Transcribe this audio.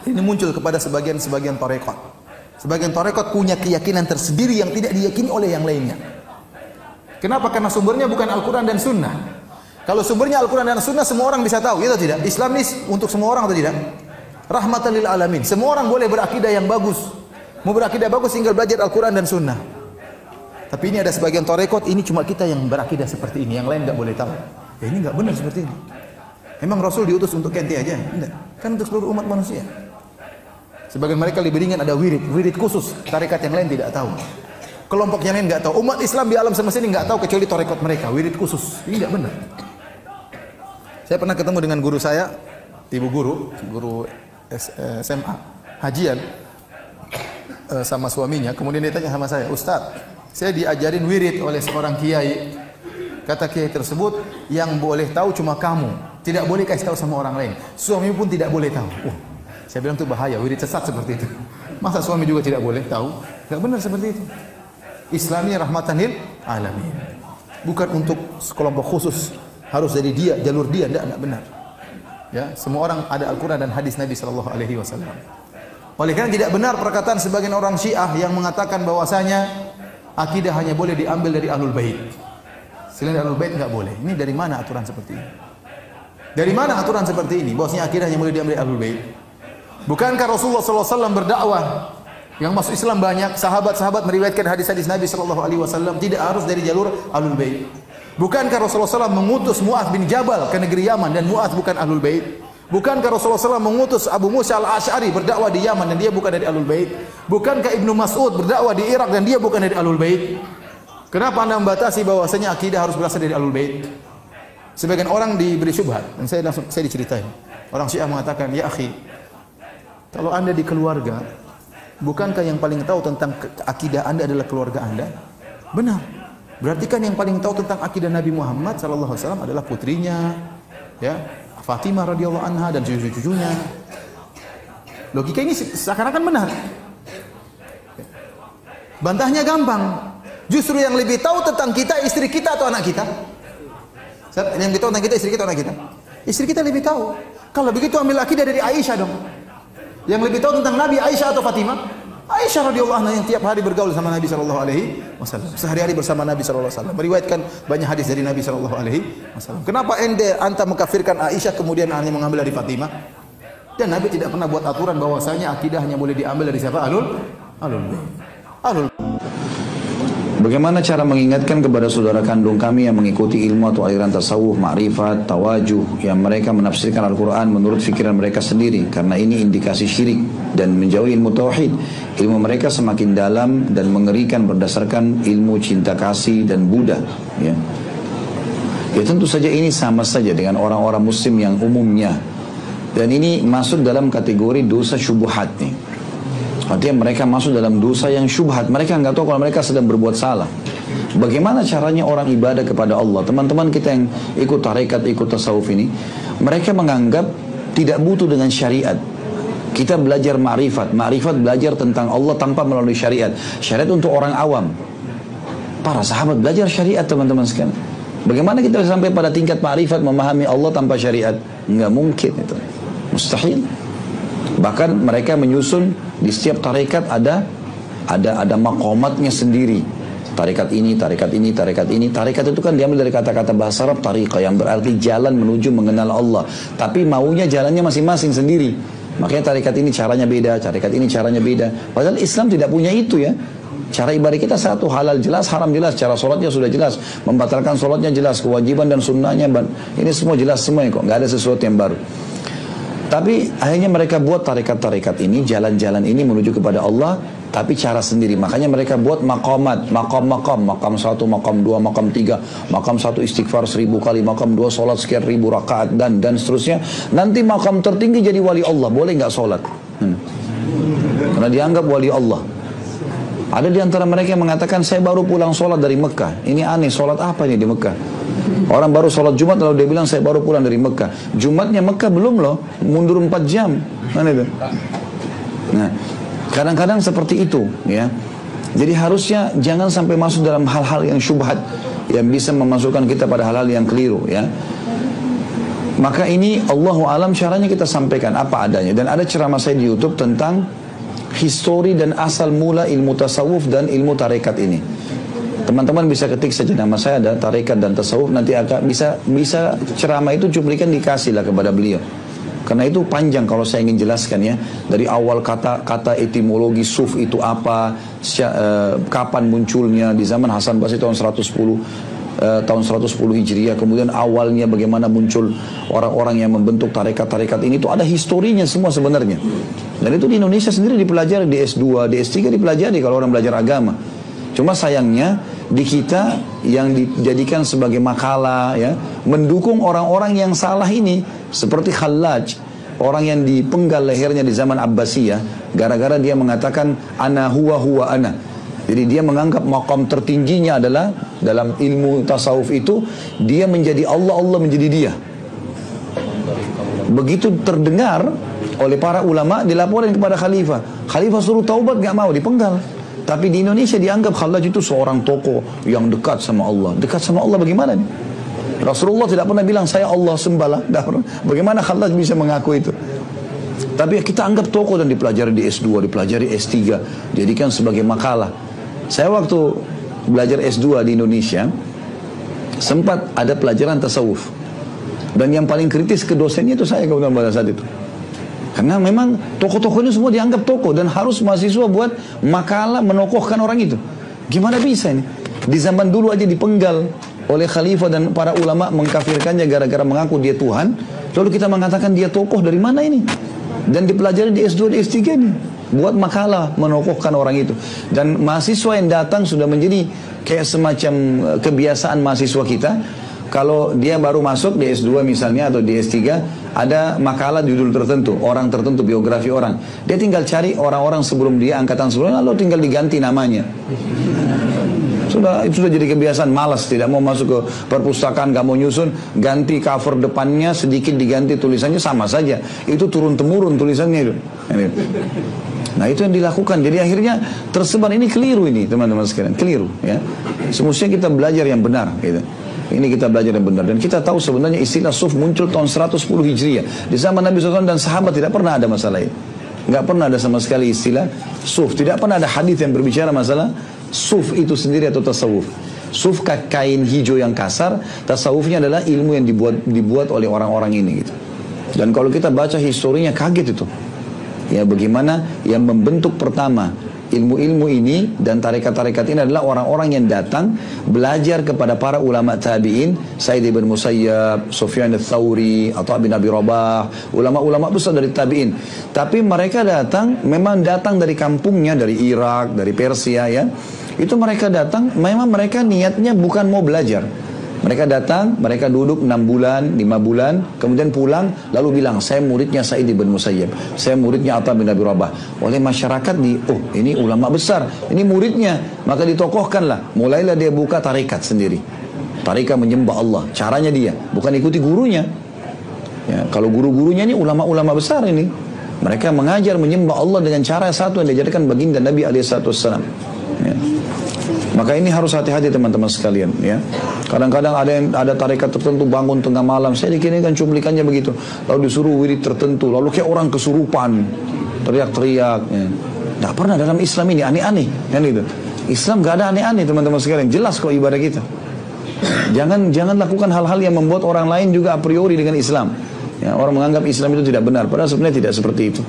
Ini muncul kepada sebagian tarekat. Sebagian tarekat punya keyakinan tersendiri yang tidak diyakini oleh yang lainnya. Kenapa? Karena sumbernya bukan Al-Quran dan Sunnah. Kalau sumbernya Al-Quran dan Sunnah, semua orang bisa tahu, ya atau tidak? Islam ini untuk semua orang atau tidak? Rahmatan lil alamin. Semua orang boleh berakidah yang bagus. Mau berakidah bagus tinggal belajar Al-Quran dan Sunnah. Tapi ini ada sebagian tarekat, ini cuma kita yang berakidah seperti ini, yang lain enggak boleh tahu. Ya ini enggak benar seperti ini. Emang Rasul diutus untuk ente aja? Enggak. Kan untuk seluruh umat manusia. Sebagian mereka lebih ringan ada wirid khusus, tarekat yang lain tidak tahu. Kelompok yang lain enggak tahu. Umat Islam di alam semesta ini enggak tahu kecuali tarekat mereka, wirid khusus. Ini enggak benar. Saya pernah ketemu dengan guru saya, ibu guru SMA, hajian sama suaminya. Kemudian dia tanya sama saya, "Ustaz, saya diajarin wirid oleh seorang kiai. Kata kiai tersebut, yang boleh tahu cuma kamu. Tidak boleh kasih tahu sama orang lain. Suami pun tidak boleh tahu." Saya bilang itu bahaya, wirid sesat seperti itu. Masa suami juga tidak boleh tahu? Tidak benar seperti itu. Islamnya rahmatan lil alamin. Bukan untuk sekelompok khusus, harus dari dia, jalur dia, tidak benar. Ya, semua orang ada Al-Quran dan hadis Nabi sallallahu alaihi wasallam. Oleh karena tidak benar perkataan sebagian orang Syiah yang mengatakan bahwasanya akidah hanya boleh diambil dari Ahlul Bait. Selain Ahlul Bait enggak boleh. Ini dari mana aturan seperti ini? Dari mana aturan seperti ini? Bahwasanya akidah hanya boleh diambil dari Ahlul Bait. Bukankah Rasulullah sallallahu alaihi wasallam berdakwah yang masuk Islam banyak, sahabat-sahabat meriwayatkan hadis-hadis Nabi sallallahu alaihi wasallam tidak harus dari jalur Ahlul Bait. Bukankah Rasulullah SAW mengutus Mu'adz bin Jabal ke negeri Yaman dan Mu'adz bukan Ahlul Bait? Bukankah Rasulullah SAW mengutus Abu Musa al-Asy'ari berdakwah di Yaman dan dia bukan dari Ahlul Bait? Bukankah Ibnu Mas'ud berdakwah di Irak dan dia bukan dari Ahlul Bait? Kenapa Anda membatasi bahwasanya akidah harus berasal dari Ahlul Bait? Sebagian orang diberi syubhat dan saya diceritain. Orang Syiah mengatakan, "Ya akhi, kalau Anda di keluarga, bukankah yang paling tahu tentang akidah Anda adalah keluarga Anda?" Benar. Berarti kan yang paling tahu tentang akidah Nabi Muhammad sallallahu alaihi wasallam adalah putrinya, ya, Fatimah radhiyallahu anha dan cucu-cucunya. Logika ini seakan-akan benar. Bantahnya gampang. Justru yang lebih tahu tentang kita istri kita atau anak kita? Yang lebih tahu tentang kita istri kita atau anak kita? Istri kita lebih tahu. Kalau begitu ambil akidah dari Aisyah dong. Yang lebih tahu tentang Nabi Aisyah atau Fatimah? Aisyah radhiyallahu anha yang tiap hari bergaul sama Nabi sallallahu alaihi wasallam. Sehari-hari bersama Nabi sallallahu alaihi wasallam. Meriwayatkan banyak hadis dari Nabi sallallahu alaihi wasallam. Kenapa anta mengkafirkan Aisyah kemudian hanya mengambil dari Fatimah? Dan Nabi tidak pernah buat aturan bahwasanya akidah hanya boleh diambil dari siapa? Ahlul Bait. Bagaimana cara mengingatkan kepada saudara kandung kami yang mengikuti ilmu atau aliran tasawuf, ma'rifat, tawajuh yang mereka menafsirkan Al-Quran menurut fikiran mereka sendiri, karena ini indikasi syirik dan menjauhi ilmu tauhid. Ilmu mereka semakin dalam dan mengerikan berdasarkan ilmu cinta kasih dan Buddha, ya. Ya tentu saja ini sama saja dengan orang-orang muslim yang umumnya, dan ini masuk dalam kategori dosa syubhat nih. Artinya mereka masuk dalam dosa yang syubhat. Mereka nggak tahu kalau mereka sedang berbuat salah. Bagaimana caranya orang ibadah kepada Allah? Teman-teman kita yang ikut tarekat, ikut tasawuf ini, mereka menganggap tidak butuh dengan syariat. Kita belajar ma'rifat. Ma'rifat belajar tentang Allah tanpa melalui syariat. Syariat untuk orang awam. Para sahabat belajar syariat, teman-teman sekalian. Bagaimana kita sampai pada tingkat ma'rifat memahami Allah tanpa syariat? Nggak mungkin itu. Mustahil. Bahkan mereka menyusun di setiap tarekat ada maqamatnya sendiri. Tarekat ini, tarekat ini, tarekat ini. Tarekat itu kan diambil dari kata-kata bahasa Arab tariqah yang berarti jalan menuju mengenal Allah. Tapi maunya jalannya masing-masing sendiri. Makanya tarekat ini caranya beda, tarekat ini caranya beda. Padahal Islam tidak punya itu, ya. Cara ibadah kita satu, halal jelas, haram jelas. Cara sholatnya sudah jelas, membatalkan sholatnya jelas, kewajiban dan sunnahnya ini semua jelas semuanya kok. Nggak ada sesuatu yang baru. Tapi akhirnya mereka buat tarekat-tarekat ini, jalan-jalan ini menuju kepada Allah, tapi cara sendiri. Makanya mereka buat maqamat, maqam 1, maqam 2, maqam 3, maqam 1 istighfar 1000 kali, maqam 2 sholat sekian 1000 rakaat, dan seterusnya. Nanti maqam tertinggi jadi wali Allah, boleh nggak sholat? Karena dianggap wali Allah. Ada di antara mereka yang mengatakan, saya baru pulang sholat dari Mekah. Ini aneh, sholat apa ini di Mekah? Orang baru sholat Jumat lalu dia bilang saya baru pulang dari Mekah. Jumatnya Mekah belum loh, mundur 4 jam. Nah, kadang-kadang seperti itu, ya. Jadi harusnya jangan sampai masuk dalam hal-hal yang syubhat yang bisa memasukkan kita pada hal-hal yang keliru, ya. Maka ini Allahu alam caranya kita sampaikan apa adanya. Dan ada ceramah saya di YouTube tentang histori dan asal mula ilmu tasawuf dan ilmu tarekat ini. Teman-teman bisa ketik saja nama saya, ada tarekat dan tasawuf, nanti akan bisa ceramah itu cuplikan dikasihlah kepada beliau. Karena itu panjang kalau saya ingin jelaskan ya. Dari awal kata etimologi suf itu apa, kapan munculnya di zaman Hasan Basri tahun 110 Hijriah, kemudian awalnya bagaimana muncul orang-orang yang membentuk tarekat-tarekat ini, itu ada historinya semua sebenarnya. Dan itu di Indonesia sendiri dipelajari, di S2, di S3 dipelajari kalau orang belajar agama. Cuma sayangnya di kita yang dijadikan sebagai makalah ya, mendukung orang-orang yang salah ini, seperti Khallaj, orang yang dipenggal lehernya di zaman Abbasiyah gara-gara dia mengatakan ana huwa ana. Jadi dia menganggap maqam tertingginya adalah dalam ilmu tasawuf itu dia menjadi Allah, Allah menjadi dia. Begitu terdengar oleh para ulama, dilaporkan kepada khalifah. Khalifah suruh taubat, gak mau, dipenggal. Tapi di Indonesia dianggap Khallaj itu seorang tokoh yang dekat sama Allah. Dekat sama Allah bagaimana nih? Rasulullah tidak pernah bilang saya Allah sembahlah. Bagaimana Khallaj bisa mengaku itu? Tapi kita anggap tokoh dan dipelajari di S2, dipelajari S3, jadikan sebagai makalah. Saya waktu belajar S2 di Indonesia sempat ada pelajaran tasawuf. Dan yang paling kritis ke dosennya itu saya kebetulan pada saat itu. Karena memang tokoh-tokoh ini semua dianggap tokoh dan harus mahasiswa buat makalah menokohkan orang itu. Gimana bisa ini? Di zaman dulu aja dipenggal oleh khalifah dan para ulama mengkafirkannya gara-gara mengaku dia Tuhan. Lalu kita mengatakan dia tokoh, dari mana ini? Dan dipelajari di S2 di S3 ini. Buat makalah menokohkan orang itu. Dan mahasiswa yang datang sudah menjadi kayak semacam kebiasaan mahasiswa kita. Kalau dia baru masuk di S2 misalnya atau di S3, ada makalah judul tertentu, orang tertentu, biografi orang. Dia tinggal cari orang-orang sebelum dia, angkatan sebelumnya, lalu tinggal diganti namanya. Itu sudah jadi kebiasaan, malas, tidak mau masuk ke perpustakaan, gak mau nyusun, ganti cover depannya, sedikit diganti tulisannya, sama saja. Itu turun-temurun tulisannya itu. Nah itu yang dilakukan. Jadi akhirnya tersebar, ini keliru ini teman-teman sekalian, keliru ya. Semestinya kita belajar yang benar gitu. Ini kita belajar yang benar. Dan kita tahu sebenarnya istilah suf muncul tahun 110 Hijriah. Di zaman Nabi SAW dan sahabat tidak pernah ada masalah ini. Nggak pernah ada sama sekali istilah suf. Tidak pernah ada hadis yang berbicara masalah suf itu sendiri atau tasawuf. Suf kain hijau yang kasar. Tasawufnya adalah ilmu yang dibuat oleh orang-orang ini gitu. Dan kalau kita baca historinya kaget itu. Ya bagaimana yang membentuk pertama ilmu-ilmu ini dan tarekat-tarekat ini adalah orang-orang yang datang belajar kepada para ulama tabi'in, Sa'id ibn Musayyab, Sufyan ats-Tsauri, Atha bin Abi Rabah, ulama-ulama besar dari tabi'in. Tapi mereka memang datang dari kampungnya, dari Irak, dari Persia ya. Itu mereka datang, memang mereka niatnya bukan mau belajar. Mereka datang, mereka duduk 6 bulan, 5 bulan, kemudian pulang, lalu bilang, saya muridnya Sa'id ibn Musayyab, saya muridnya Atha bin Abi Rabah. Oleh masyarakat ini ulama besar, ini muridnya, maka ditokohkanlah. Mulailah dia buka tarekat sendiri. Tarekat menyembah Allah, caranya dia, bukan ikuti gurunya. Ya, kalau guru-gurunya ini ulama-ulama besar ini, mereka mengajar menyembah Allah dengan cara satu yang diajarkan baginda Nabi SAW. Ya. Maka ini harus hati-hati teman-teman sekalian ya. Kadang-kadang ada tarekat tertentu bangun tengah malam, saya dikirimkan cuplikannya begitu. Lalu disuruh wirid tertentu, lalu kayak orang kesurupan, teriak-teriak ya. Tidak pernah dalam Islam ini, aneh-aneh kan itu. Islam gak ada aneh-aneh teman-teman sekalian, jelas kok ibadah kita. Jangan lakukan hal-hal yang membuat orang lain juga a priori dengan Islam. Ya, orang menganggap Islam itu tidak benar, padahal sebenarnya tidak seperti itu.